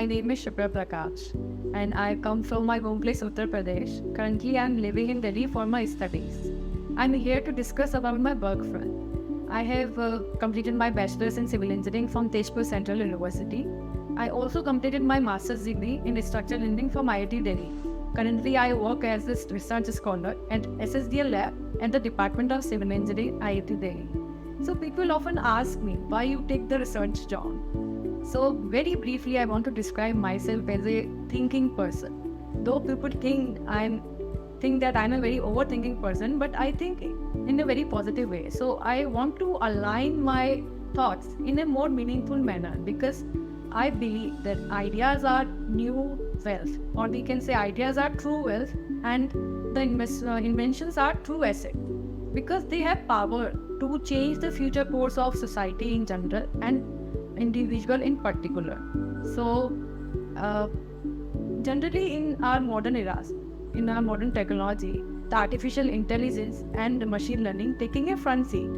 my name is Shipra Prakash and I come from my home place Uttar Pradesh. Currently I am living in Delhi for my studies. I am here to discuss about my work front. I have completed my bachelor's in civil engineering from Tezpur Central University. I also completed my master's degree in structural engineering from IIT Delhi. Currently I work as a research scholar at SSDL lab at the Department of Civil Engineering, IIT Delhi. So people often ask me why you take the research job. So very briefly, I want to describe myself as a thinking person. Though people think that I'm a very overthinking person, but I think in a very positive way. So I want to align my thoughts in a more meaningful manner because I believe that ideas are new wealth, or we can say ideas are true wealth, and the inventions are true asset because they have power to change the future course of society in general and individual in particular. So generally in our modern eras, in our modern technology, the artificial intelligence and machine learning taking a front seat.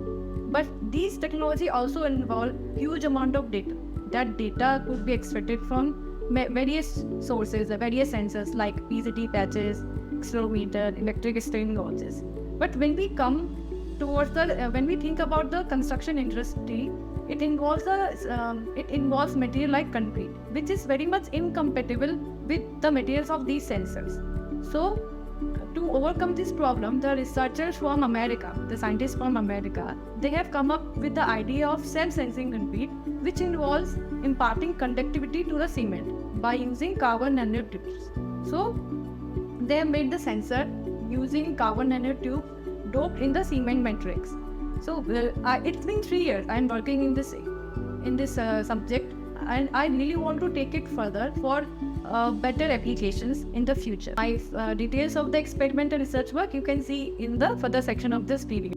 But these technology also involve huge amount of data. That data could be extracted from various sources, various sensors like PCT patches, accelerometer, electric steering gauges. But when we come towards when we think about the construction industry, it involves material like concrete, which is very much incompatible with the materials of these sensors. So, to overcome this problem, the researchers from America, the scientists from America, they have come up with the idea of self-sensing concrete, which involves imparting conductivity to the cement by using carbon nanotubes. So, they have made the sensor using carbon nanotube doped in the cement matrix. So it's been 3 years I'm working in this subject, and I really want to take it further for better applications in the future. My details of the experimental research work you can see in the further section of this video.